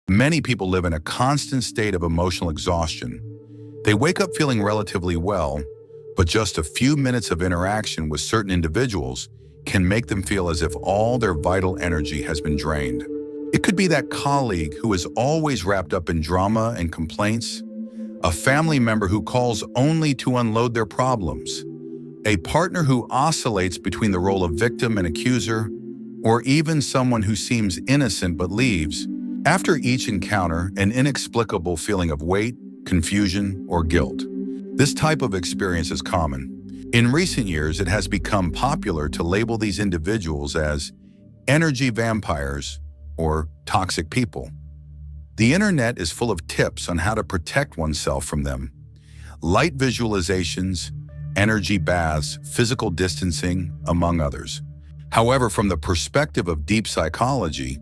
Many people live in a constant state of emotional exhaustion. They wake up feeling relatively well, but just a few minutes of interaction with certain individuals can make them feel as if all their vital energy has been drained. It could be that colleague who is always wrapped up in drama and complaints, a family member who calls only to unload their problems, a partner who oscillates between the role of victim and accuser, or even someone who seems innocent but leaves, after each encounter, an inexplicable feeling of weight, confusion, or guilt. This type of experience is common. In recent years, it has become popular to label these individuals as energy vampires or toxic people. The internet is full of tips on how to protect oneself from them. Light visualizations, energy baths, physical distancing, among others. However, from the perspective of deep psychology,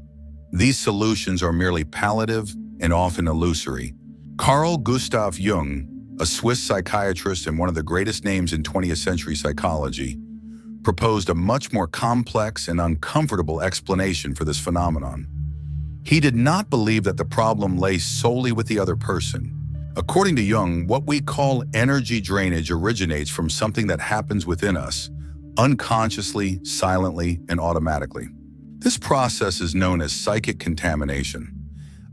these solutions are merely palliative and often illusory. Carl Gustav Jung, a Swiss psychiatrist and one of the greatest names in 20th century psychology, proposed a much more complex and uncomfortable explanation for this phenomenon. He did not believe that the problem lay solely with the other person. According to Jung, what we call energy drainage originates from something that happens within us, unconsciously, silently, and automatically. This process is known as psychic contamination,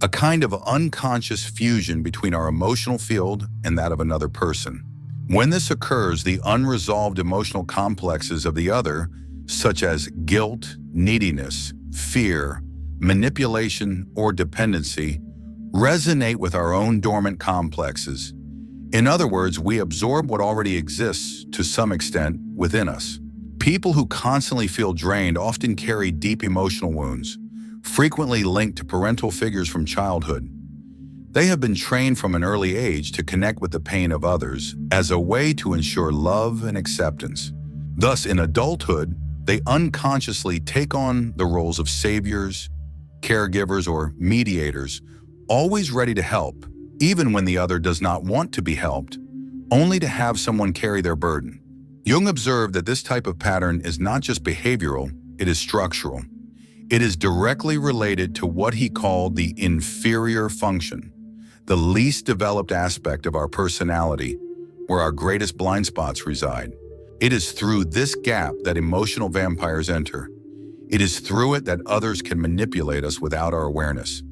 a kind of unconscious fusion between our emotional field and that of another person. When this occurs, the unresolved emotional complexes of the other, such as guilt, neediness, fear, manipulation, or dependency, resonate with our own dormant complexes. In other words, we absorb what already exists to some extent within us. People who constantly feel drained often carry deep emotional wounds, frequently linked to parental figures from childhood. They have been trained from an early age to connect with the pain of others as a way to ensure love and acceptance. Thus, in adulthood, they unconsciously take on the roles of saviors, caregivers, or mediators, always ready to help, even when the other does not want to be helped, only to have someone carry their burden. Jung observed that this type of pattern is not just behavioral, it is structural. It is directly related to what he called the inferior function, the least developed aspect of our personality, where our greatest blind spots reside. It is through this gap that emotional vampires enter. It is through it that others can manipulate us without our awareness.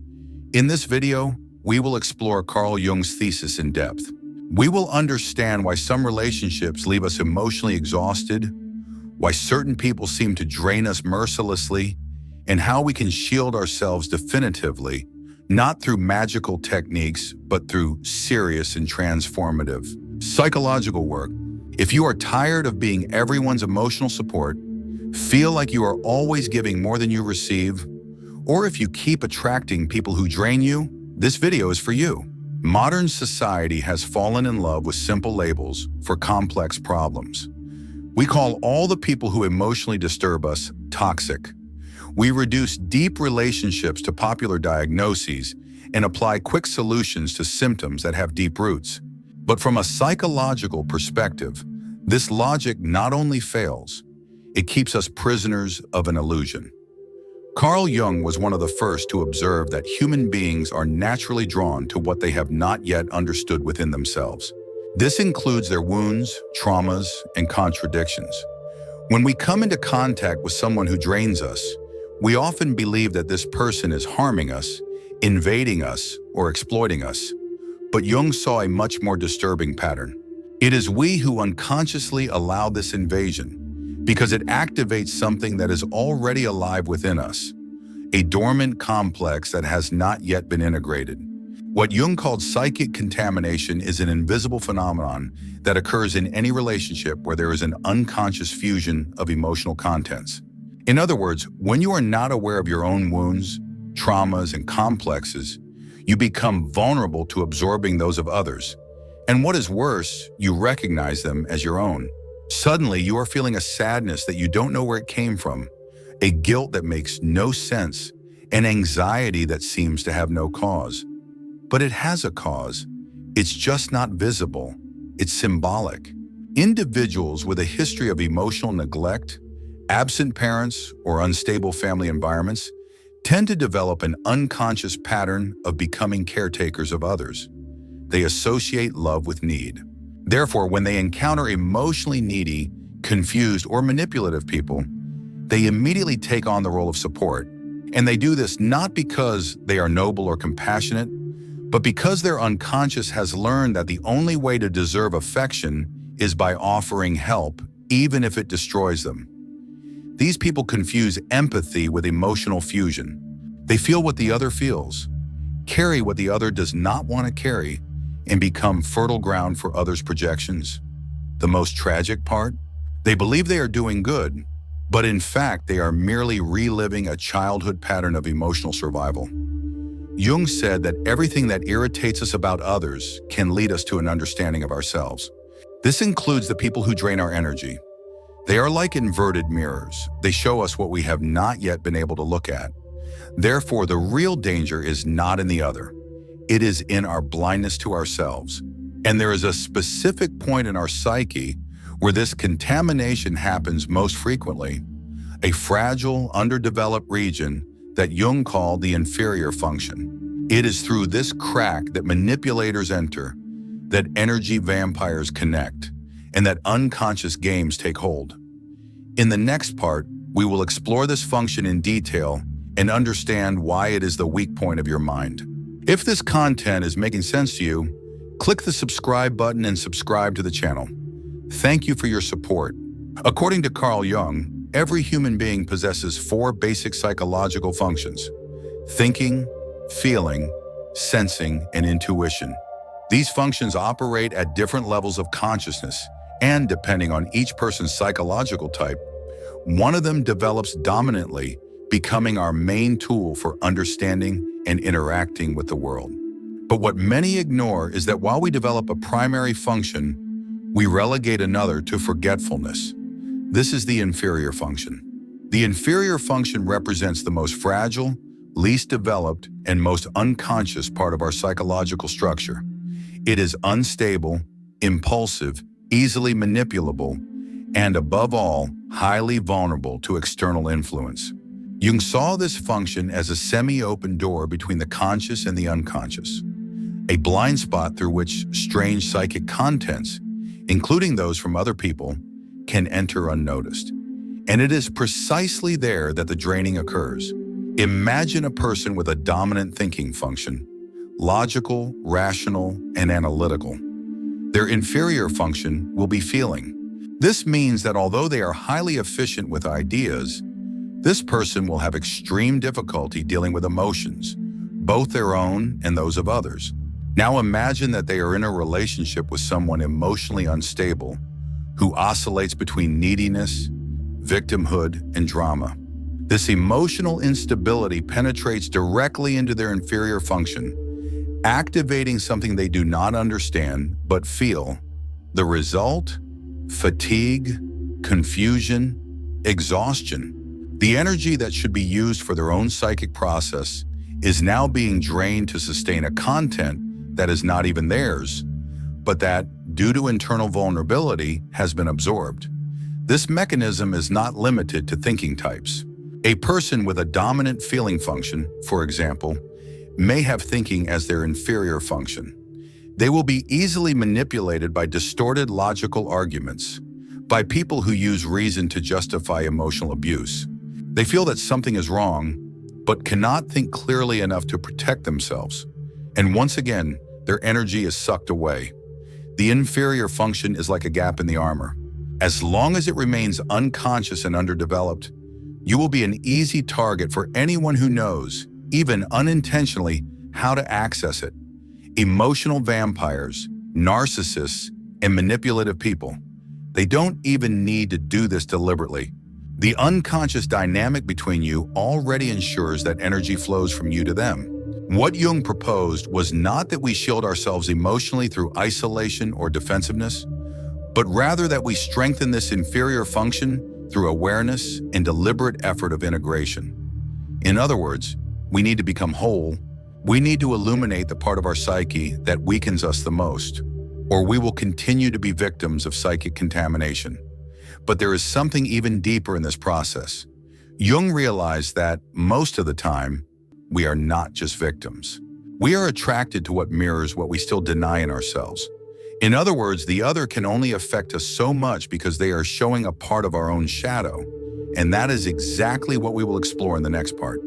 In this video, we will explore Carl Jung's thesis in depth. We will understand why some relationships leave us emotionally exhausted, why certain people seem to drain us mercilessly, and how we can shield ourselves definitively, not through magical techniques, but through serious and transformative psychological work. If you are tired of being everyone's emotional support, feel like you are always giving more than you receive, or if you keep attracting people who drain you, this video is for you. Modern society has fallen in love with simple labels for complex problems. We call all the people who emotionally disturb us toxic. We reduce deep relationships to popular diagnoses and apply quick solutions to symptoms that have deep roots. But from a psychological perspective, this logic not only fails, it keeps us prisoners of an illusion. Carl Jung was one of the first to observe that human beings are naturally drawn to what they have not yet understood within themselves. This includes their wounds, traumas, and contradictions. When we come into contact with someone who drains us, we often believe that this person is harming us, invading us, or exploiting us. But Jung saw a much more disturbing pattern. It is we who unconsciously allow this invasion, because it activates something that is already alive within us, a dormant complex that has not yet been integrated. What Jung called psychic contamination is an invisible phenomenon that occurs in any relationship where there is an unconscious fusion of emotional contents. In other words, when you are not aware of your own wounds, traumas, and complexes, you become vulnerable to absorbing those of others. And what is worse, you recognize them as your own. Suddenly, you are feeling a sadness that you don't know where it came from, a guilt that makes no sense, an anxiety that seems to have no cause. But it has a cause. It's just not visible. It's symbolic. Individuals with a history of emotional neglect, absent parents, or unstable family environments tend to develop an unconscious pattern of becoming caretakers of others. They associate love with need. Therefore, when they encounter emotionally needy, confused, or manipulative people, they immediately take on the role of support. And they do this not because they are noble or compassionate, but because their unconscious has learned that the only way to deserve affection is by offering help, even if it destroys them. These people confuse empathy with emotional fusion. They feel what the other feels, carry what the other does not want to carry, and become fertile ground for others' projections. The most tragic part? They believe they are doing good, but in fact they are merely reliving a childhood pattern of emotional survival. Jung said that everything that irritates us about others can lead us to an understanding of ourselves. This includes the people who drain our energy. They are like inverted mirrors. They show us what we have not yet been able to look at. Therefore, the real danger is not in the other. It is in our blindness to ourselves. And there is a specific point in our psyche where this contamination happens most frequently, a fragile, underdeveloped region that Jung called the inferior function. It is through this crack that manipulators enter, that energy vampires connect, and that unconscious games take hold. In the next part, we will explore this function in detail and understand why it is the weak point of your mind. If this content is making sense to you, click the subscribe button and subscribe to the channel. Thank you for your support. According to Carl Jung, every human being possesses 4 basic psychological functions: thinking, feeling, sensing, and intuition. These functions operate at different levels of consciousness, and depending on each person's psychological type, one of them develops dominantly, becoming our main tool for understanding and interacting with the world. But what many ignore is that while we develop a primary function, we relegate another to forgetfulness. This is the inferior function. The inferior function represents the most fragile, least developed, and most unconscious part of our psychological structure. It is unstable, impulsive, easily manipulable, and above all, highly vulnerable to external influence. Jung saw this function as a semi-open door between the conscious and the unconscious, a blind spot through which strange psychic contents, including those from other people, can enter unnoticed. And it is precisely there that the draining occurs. Imagine a person with a dominant thinking function, logical, rational, and analytical. Their inferior function will be feeling. This means that although they are highly efficient with ideas, this person will have extreme difficulty dealing with emotions, both their own and those of others. Now imagine that they are in a relationship with someone emotionally unstable, who oscillates between neediness, victimhood, and drama. This emotional instability penetrates directly into their inferior function, activating something they do not understand but feel. The result? Fatigue, confusion, exhaustion. The energy that should be used for their own psychic process is now being drained to sustain a content that is not even theirs, but that, due to internal vulnerability, has been absorbed. This mechanism is not limited to thinking types. A person with a dominant feeling function, for example, may have thinking as their inferior function. They will be easily manipulated by distorted logical arguments, by people who use reason to justify emotional abuse. They feel that something is wrong, but cannot think clearly enough to protect themselves. And once again, their energy is sucked away. The inferior function is like a gap in the armor. As long as it remains unconscious and underdeveloped, you will be an easy target for anyone who knows, even unintentionally, how to access it. Emotional vampires, narcissists, and manipulative people. They don't even need to do this deliberately. The unconscious dynamic between you already ensures that energy flows from you to them. What Jung proposed was not that we shield ourselves emotionally through isolation or defensiveness, but rather that we strengthen this inferior function through awareness and deliberate effort of integration. In other words, we need to become whole. We need to illuminate the part of our psyche that weakens us the most, or we will continue to be victims of psychic contamination. But there is something even deeper in this process. Jung realized that, most of the time, we are not just victims. We are attracted to what mirrors what we still deny in ourselves. In other words, the other can only affect us so much because they are showing a part of our own shadow. And that is exactly what we will explore in the next part.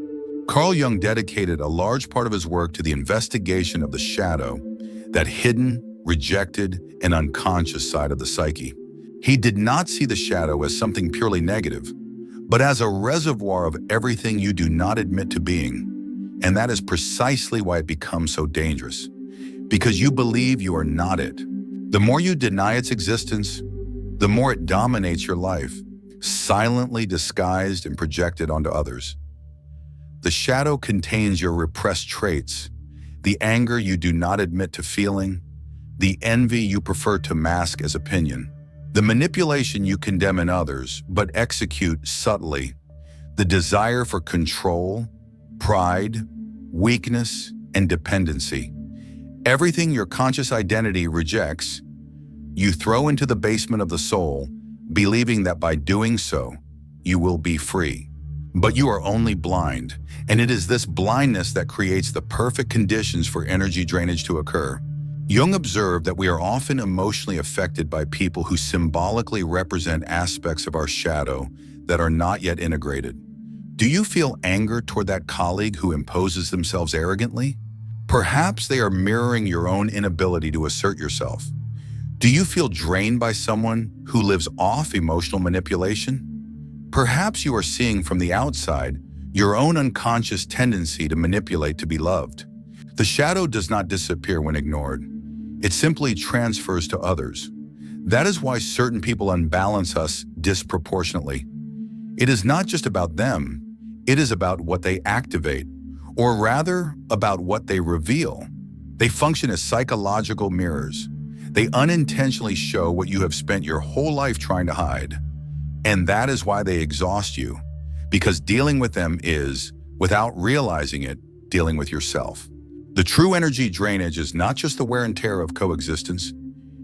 Carl Jung dedicated a large part of his work to the investigation of the shadow, that hidden, rejected, and unconscious side of the psyche. He did not see the shadow as something purely negative, but as a reservoir of everything you do not admit to being. And that is precisely why it becomes so dangerous. Because you believe you are not it. The more you deny its existence, the more it dominates your life, silently disguised and projected onto others. The shadow contains your repressed traits, the anger you do not admit to feeling, the envy you prefer to mask as opinion, the manipulation you condemn in others but execute subtly, the desire for control, pride, weakness, and dependency. Everything your conscious identity rejects, you throw into the basement of the soul, believing that by doing so, you will be free. But you are only blind, and it is this blindness that creates the perfect conditions for energy drainage to occur. Jung observed that we are often emotionally affected by people who symbolically represent aspects of our shadow that are not yet integrated. Do you feel anger toward that colleague who imposes themselves arrogantly? Perhaps they are mirroring your own inability to assert yourself. Do you feel drained by someone who lives off emotional manipulation? Perhaps you are seeing from the outside your own unconscious tendency to manipulate to be loved. The shadow does not disappear when ignored. It simply transfers to others. That is why certain people unbalance us disproportionately. It is not just about them, it is about what they activate, or rather, about what they reveal. They function as psychological mirrors. They unintentionally show what you have spent your whole life trying to hide. And that is why they exhaust you, because dealing with them is, without realizing it, dealing with yourself. The true energy drainage is not just the wear and tear of coexistence,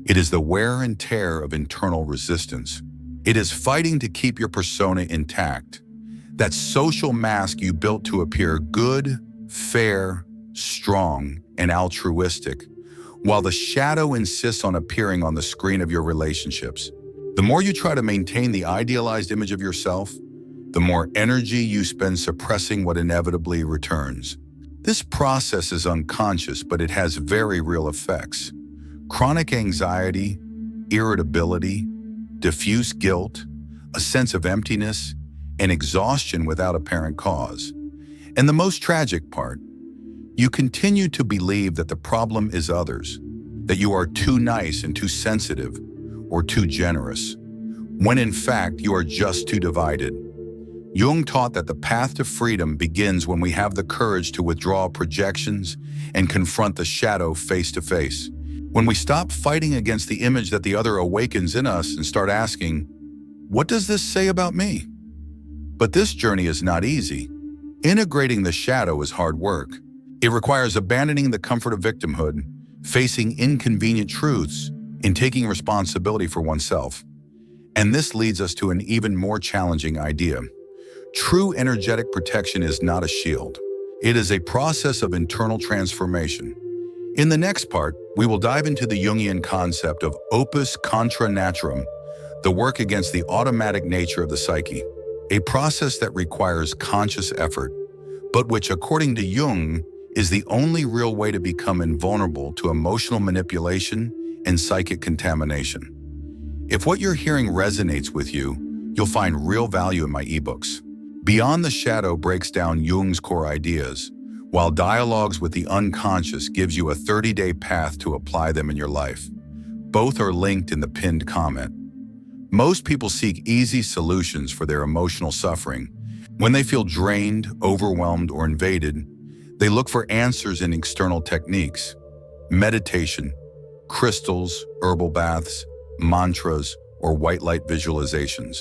it is the wear and tear of internal resistance. It is fighting to keep your persona intact, that social mask you built to appear good, fair, strong, and altruistic, while the shadow insists on appearing on the screen of your relationships. The more you try to maintain the idealized image of yourself, the more energy you spend suppressing what inevitably returns. This process is unconscious, but it has very real effects. Chronic anxiety, irritability, diffuse guilt, a sense of emptiness, and exhaustion without apparent cause. And the most tragic part, you continue to believe that the problem is others, that you are too nice and too sensitive, or too generous, when in fact you are just too divided. Jung taught that the path to freedom begins when we have the courage to withdraw projections and confront the shadow face to face. When we stop fighting against the image that the other awakens in us and start asking, what does this say about me? But this journey is not easy. Integrating the shadow is hard work. It requires abandoning the comfort of victimhood, facing inconvenient truths, and taking responsibility for oneself. And this leads us to an even more challenging idea. True energetic protection is not a shield. It is a process of internal transformation. In the next part, we will dive into the Jungian concept of opus contra naturam, the work against the automatic nature of the psyche, a process that requires conscious effort, but which, according to Jung, is the only real way to become invulnerable to emotional manipulation and psychic contamination. If what you're hearing resonates with you, you'll find real value in my ebooks. Beyond the Shadow breaks down Jung's core ideas, while Dialogues with the Unconscious gives you a 30-day path to apply them in your life. Both are linked in the pinned comment. Most people seek easy solutions for their emotional suffering. When they feel drained, overwhelmed, or invaded, they look for answers in external techniques: meditation, crystals, herbal baths, mantras, or white light visualizations.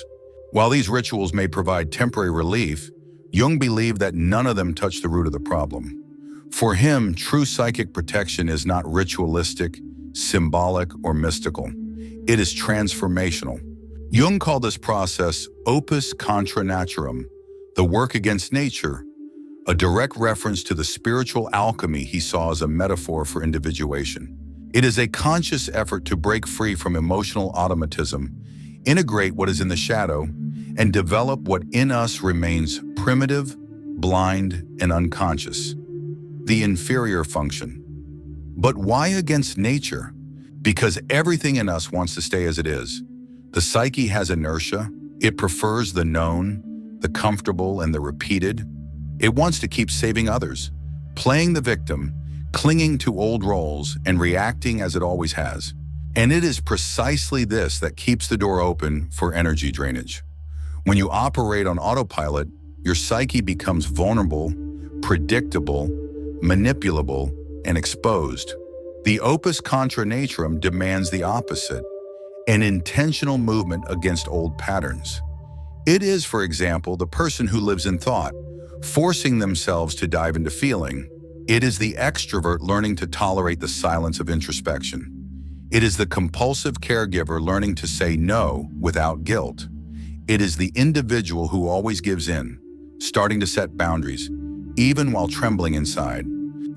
While these rituals may provide temporary relief, Jung believed that none of them touch the root of the problem. For him, true psychic protection is not ritualistic, symbolic, or mystical. It is transformational. Jung called this process opus contra naturam, The work against nature, a direct reference to the spiritual alchemy he saw as a metaphor for individuation. It is a conscious effort to break free from emotional automatism, integrate what is in the shadow, and develop what in us remains primitive, blind, and unconscious. The inferior function. But why against nature? Because everything in us wants to stay as it is. The psyche has inertia. It prefers the known, the comfortable, and the repeated. It wants to keep saving others, playing the victim, clinging to old roles, and reacting as it always has. And it is precisely this that keeps the door open for energy drainage. When you operate on autopilot, your psyche becomes vulnerable, predictable, manipulable, and exposed. The opus contra naturam demands the opposite, an intentional movement against old patterns. It is, for example, the person who lives in thought, forcing themselves to dive into feeling. It is the extrovert learning to tolerate the silence of introspection. It is the compulsive caregiver learning to say no without guilt. It is the individual who always gives in, starting to set boundaries, even while trembling inside.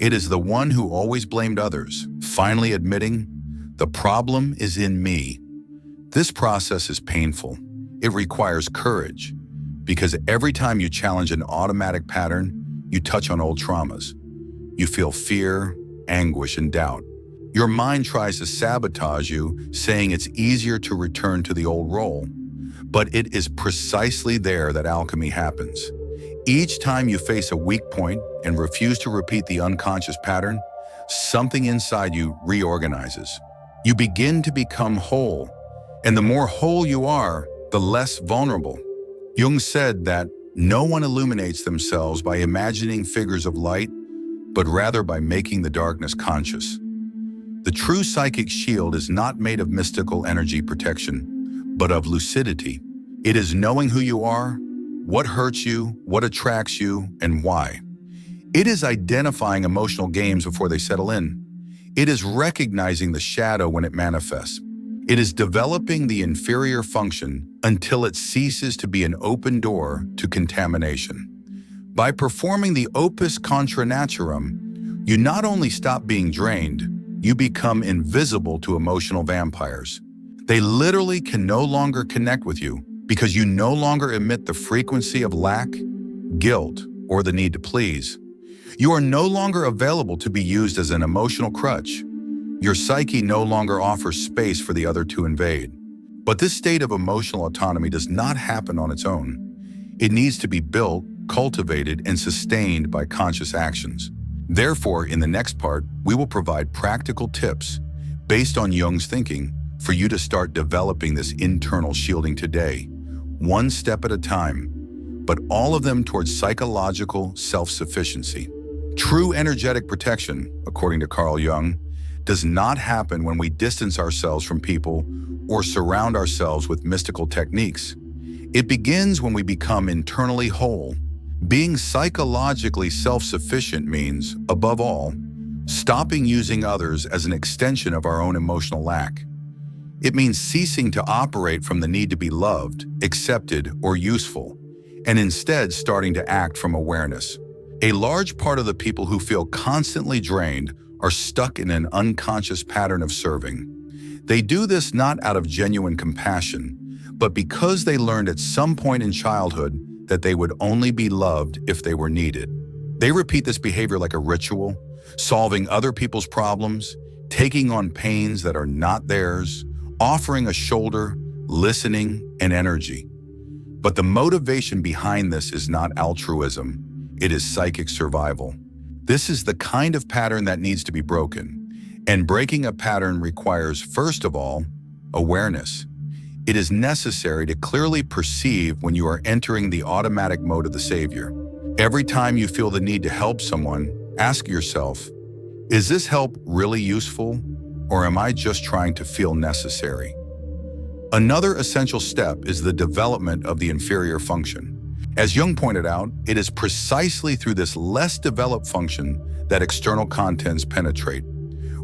It is the one who always blamed others, finally admitting, the problem is in me. This process is painful. It requires courage, because every time you challenge an automatic pattern, you touch on old traumas. You feel fear, anguish, and doubt. Your mind tries to sabotage you, saying it's easier to return to the old role. But it is precisely there that alchemy happens. Each time you face a weak point and refuse to repeat the unconscious pattern, something inside you reorganizes. You begin to become whole, and the more whole you are, the less vulnerable. Jung said that no one illuminates themselves by imagining figures of light, but rather by making the darkness conscious. The true psychic shield is not made of mystical energy protection, but of lucidity. It is knowing who you are, what hurts you, what attracts you, and why. It is identifying emotional games before they settle in. It is recognizing the shadow when it manifests. It is developing the inferior function until it ceases to be an open door to contamination. By performing the opus contra naturam, you not only stop being drained, you become invisible to emotional vampires. They literally can no longer connect with you because you no longer emit the frequency of lack, guilt, or the need to please. You are no longer available to be used as an emotional crutch. Your psyche no longer offers space for the other to invade. But this state of emotional autonomy does not happen on its own. It needs to be built, cultivated, and sustained by conscious actions. Therefore, in the next part, we will provide practical tips based on Jung's thinking for you to start developing this internal shielding today, one step at a time, but all of them towards psychological self-sufficiency. True energetic protection, according to Carl Jung, does not happen when we distance ourselves from people or surround ourselves with mystical techniques. It begins when we become internally whole. Being psychologically self-sufficient means, above all, stopping using others as an extension of our own emotional lack. It means ceasing to operate from the need to be loved, accepted, or useful, and instead starting to act from awareness. A large part of the people who feel constantly drained are stuck in an unconscious pattern of serving. They do this not out of genuine compassion, but because they learned at some point in childhood that they would only be loved if they were needed. They repeat this behavior like a ritual, solving other people's problems, taking on pains that are not theirs, offering a shoulder, listening, and energy. But the motivation behind this is not altruism, it is psychic survival. This is the kind of pattern that needs to be broken, and breaking a pattern requires, first of all, awareness. It is necessary to clearly perceive when you are entering the automatic mode of the savior. Every time you feel the need to help someone, ask yourself, is this help really useful, or am I just trying to feel necessary? Another essential step is the development of the inferior function. As Jung pointed out, it is precisely through this less developed function that external contents penetrate.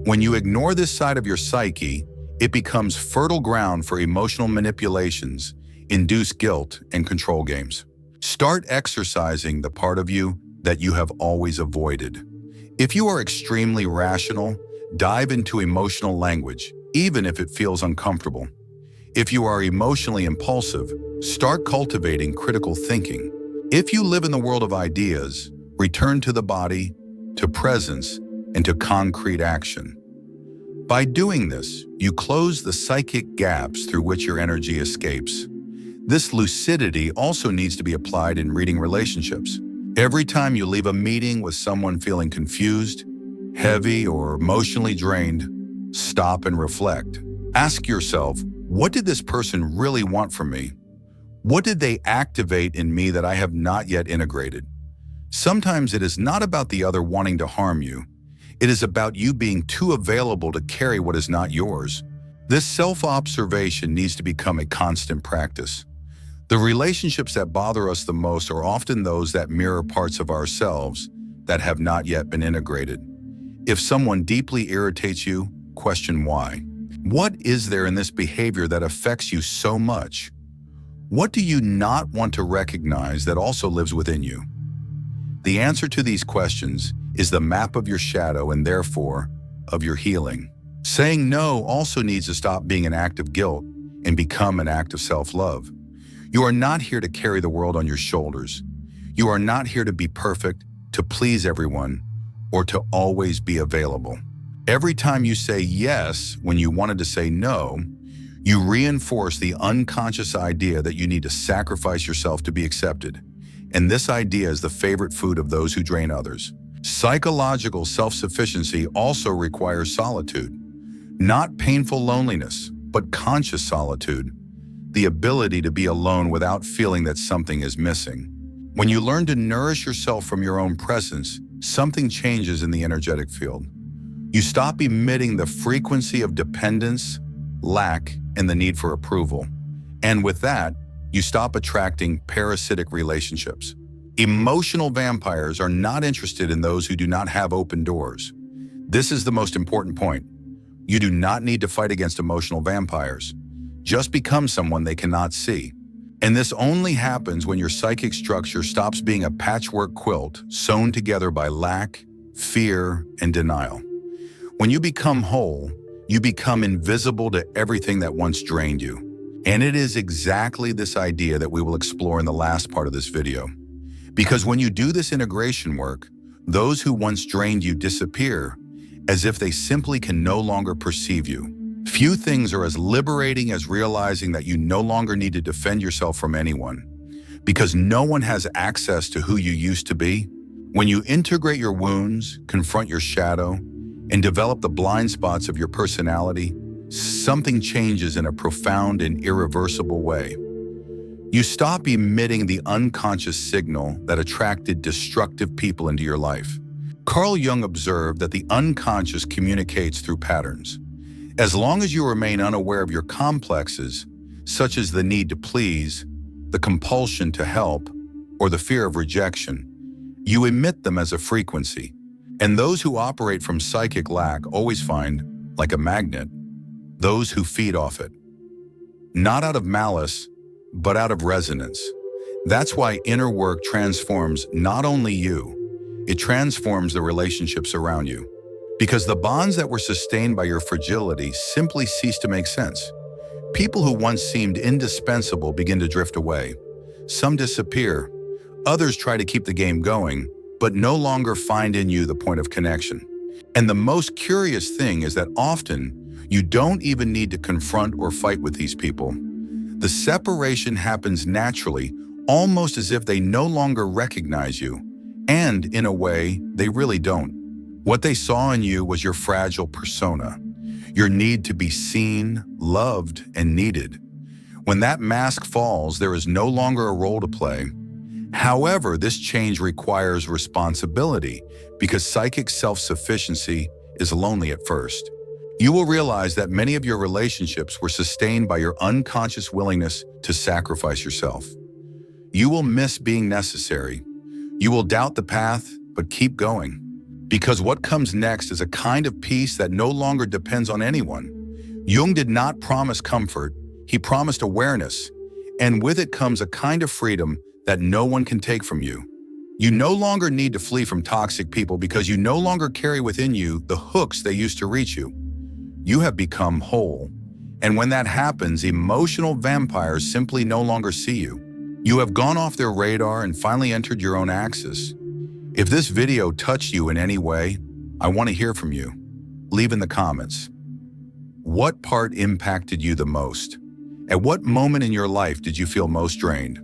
When you ignore this side of your psyche, it becomes fertile ground for emotional manipulations, induced guilt, and control games. Start exercising the part of you that you have always avoided. If you are extremely rational, dive into emotional language, even if it feels uncomfortable. If you are emotionally impulsive, start cultivating critical thinking. If you live in the world of ideas, return to the body, to presence, and to concrete action. By doing this, you close the psychic gaps through which your energy escapes. This lucidity also needs to be applied in reading relationships. Every time you leave a meeting with someone feeling confused, heavy, or emotionally drained, stop and reflect. Ask yourself, what did this person really want from me? What did they activate in me that I have not yet integrated? Sometimes it is not about the other wanting to harm you. It is about you being too available to carry what is not yours. This self-observation needs to become a constant practice. The relationships that bother us the most are often those that mirror parts of ourselves that have not yet been integrated. If someone deeply irritates you, question why. What is there in this behavior that affects you so much? What do you not want to recognize that also lives within you? The answer to these questions is the map of your shadow and therefore of your healing. Saying no also needs to stop being an act of guilt and become an act of self-love. You are not here to carry the world on your shoulders. You are not here to be perfect, to please everyone, or to always be available. Every time you say yes when you wanted to say no, you reinforce the unconscious idea that you need to sacrifice yourself to be accepted. And this idea is the favorite food of those who drain others. Psychological self-sufficiency also requires solitude. Not painful loneliness, but conscious solitude. The ability to be alone without feeling that something is missing. When you learn to nourish yourself from your own presence, something changes in the energetic field. You stop emitting the frequency of dependence, lack, and the need for approval. And with that, you stop attracting parasitic relationships. Emotional vampires are not interested in those who do not have open doors. This is the most important point. You do not need to fight against emotional vampires. Just become someone they cannot see. And this only happens when your psychic structure stops being a patchwork quilt sewn together by lack, fear, and denial. When you become whole, you become invisible to everything that once drained you. And it is exactly this idea that we will explore in the last part of this video. Because when you do this integration work, those who once drained you disappear, as if they simply can no longer perceive you. Few things are as liberating as realizing that you no longer need to defend yourself from anyone, because no one has access to who you used to be. When you integrate your wounds, confront your shadow, and develop the blind spots of your personality, something changes in a profound and irreversible way. You stop emitting the unconscious signal that attracted destructive people into your life. Carl Jung observed that the unconscious communicates through patterns. As long as you remain unaware of your complexes, such as the need to please, the compulsion to help, or the fear of rejection, you emit them as a frequency. And those who operate from psychic lack always find, like a magnet, those who feed off it. Not out of malice, but out of resonance. That's why inner work transforms not only you, it transforms the relationships around you. Because the bonds that were sustained by your fragility simply cease to make sense. People who once seemed indispensable begin to drift away. Some disappear. Others try to keep the game going, but no longer find in you the point of connection. And the most curious thing is that often you don't even need to confront or fight with these people. The separation happens naturally, almost as if they no longer recognize you. And in a way, they really don't. What they saw in you was your fragile persona, your need to be seen, loved, and needed. When that mask falls, there is no longer a role to play. However, this change requires responsibility because psychic self-sufficiency is lonely at first. You will realize that many of your relationships were sustained by your unconscious willingness to sacrifice yourself. You will miss being necessary. You will doubt the path, but keep going. Because what comes next is a kind of peace that no longer depends on anyone. Jung did not promise comfort, he promised awareness, and with it comes a kind of freedom that no one can take from you. You no longer need to flee from toxic people because you no longer carry within you the hooks they used to reach you. You have become whole. And when that happens, emotional vampires simply no longer see you. You have gone off their radar and finally entered your own axis. If this video touched you in any way, I want to hear from you. Leave in the comments. What part impacted you the most? At what moment in your life did you feel most drained?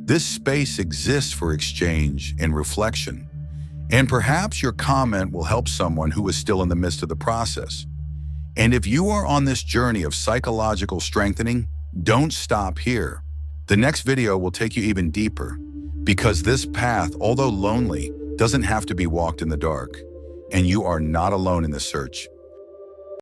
This space exists for exchange and reflection. And perhaps your comment will help someone who is still in the midst of the process. And if you are on this journey of psychological strengthening, don't stop here. The next video will take you even deeper, because this path, although lonely, doesn't have to be walked in the dark, and you are not alone in this search.